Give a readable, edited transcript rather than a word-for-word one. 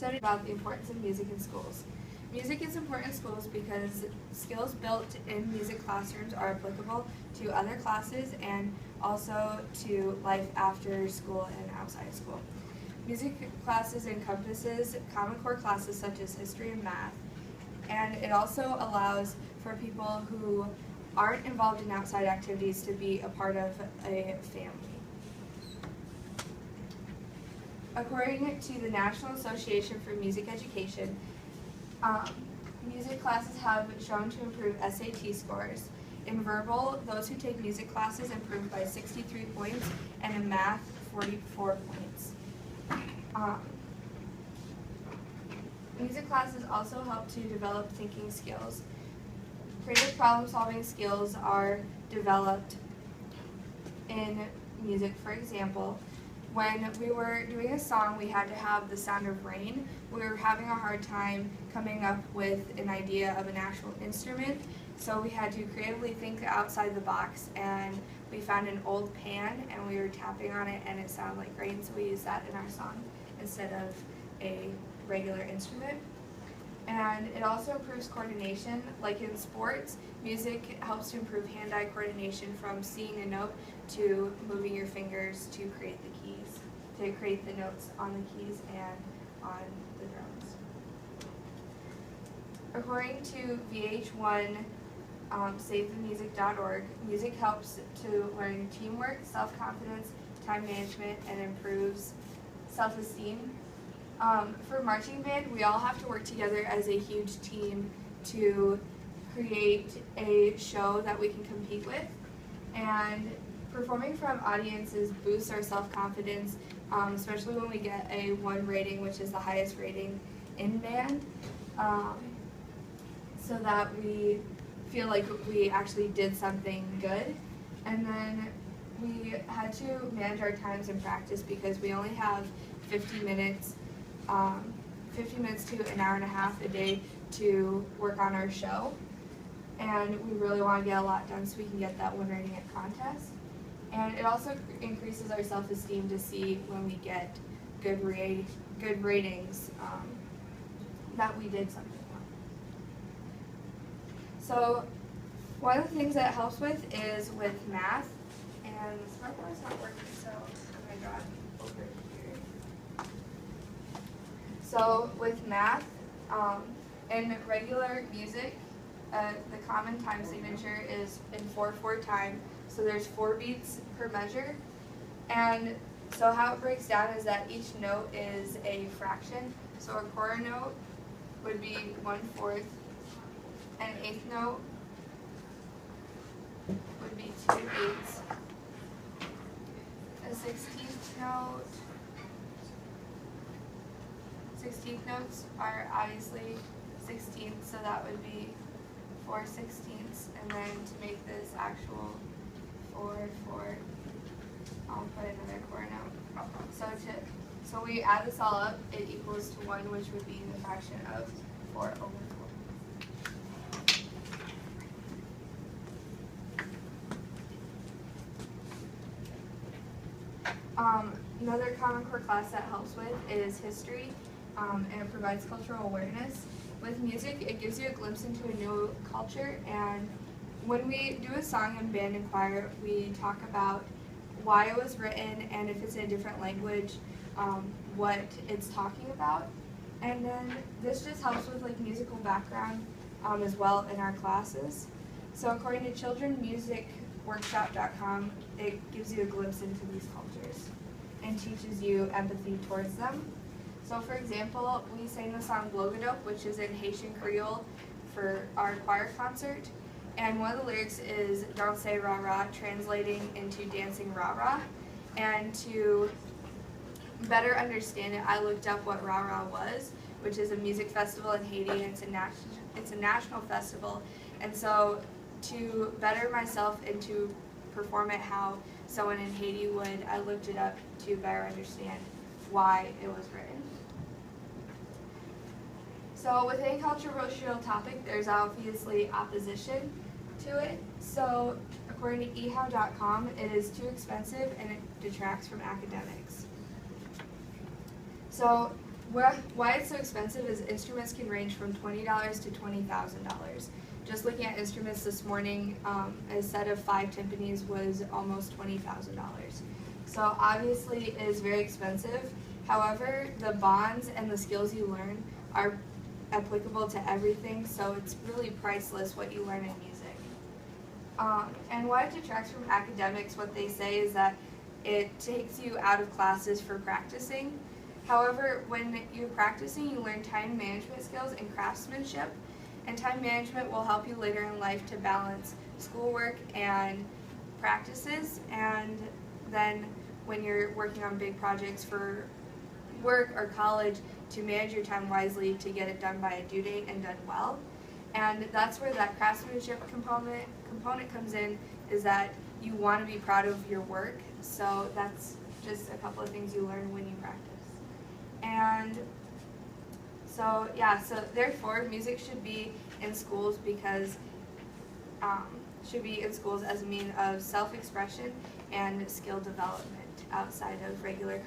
study about the importance of music in schools. Music is important in schools because skills built in music classrooms are applicable to other classes and also to life after school and outside of school. Music classes encompasses Common Core classes such as history and math, and it also allows for people who aren't involved in outside activities to be a part of a family. According to the National Association for Music Education, music classes have shown to improve SAT scores. In verbal, those who take music classes improve by 63 points, and in math, 44 points. Music classes also help to develop thinking skills. Creative problem-solving skills are developed in music. For example, when we were doing a song, we had to have the sound of rain. We were having a hard time coming up with an idea of an actual instrument, so we had to creatively think outside the box, and we found an old pan and we were tapping on it and it sounded like rain, so we used that in our song instead of a regular instrument. And it also improves coordination. Like in sports, music helps to improve hand-eye coordination from seeing a note to moving your fingers to create the keys, to create the notes on the keys and on the drums. According to VH1 SaveTheMusic.org, music helps to learn teamwork, self-confidence, time management, and improves self-esteem. For marching band, we all have to work together as a huge team to create a show that we can compete with. And performing from audiences boosts our self-confidence, especially when we get a 1 rating, which is the highest rating in band, so that we feel like we actually did something good. And then we had to manage our times in practice because we only have 50 minutes to an hour and a half a day to work on our show, and we really want to get a lot done so we can get that 1 rating at contest. And it also increases our self-esteem to see when we get good ratings that we did something well. So one of the things that it helps with is with math, and the smartboard's not working, so I'm going to draw it over here. So with math, in regular music, the common time signature is in 4/4 time, so there's 4 beats per measure. And so how it breaks down is that each note is a fraction. So a quarter note would be 1/4, an eighth note would be 2/8, a 16th note. 16th notes are obviously 16th, so that would be 4/16, and then to make this actual 4/4, I'll put another quarter note. So we add this all up, it equals to 1, which would be the fraction of 4/4. Another Common Core class that helps with is history, and it provides cultural awareness. With music, it gives you a glimpse into a new culture, and when we do a song in band and choir, we talk about why it was written, and if it's in a different language, what it's talking about. And then this just helps with like musical background as well in our classes. So according to childrenmusicworkshop.com, it gives you a glimpse into these cultures and teaches you empathy towards them. So for example, we sang the song Blogadop, which is in Haitian Creole for our choir concert. And one of the lyrics is Danse Rah Rah, translating into dancing rah rah. And to better understand it, I looked up what rah rah was, which is a music festival in Haiti, and it's a national festival. And so to better myself and to perform it how someone in Haiti would, I looked it up to better understand why it was written. So with any controversial topic, there's obviously opposition to it. So according to ehow.com, it is too expensive and it detracts from academics. So Why it's so expensive is instruments can range from $20 to $20,000. Just looking at instruments this morning, a set of 5 timpanis was almost $20,000. So obviously it is very expensive. However, the bonds and the skills you learn are applicable to everything, so it's really priceless what you learn in music. And why it detracts from academics, what they say is that it takes you out of classes for practicing. However, when you're practicing, you learn time management skills and craftsmanship, and time management will help you later in life to balance schoolwork and practices, and then when you're working on big projects for work or college, to manage your time wisely to get it done by a due date and done well. And that's where that craftsmanship component comes in, is that you want to be proud of your work. So that's just a couple of things you learn when you practice. And so yeah, so therefore music should be in schools because should be in schools as a means of self-expression and skill development outside of regular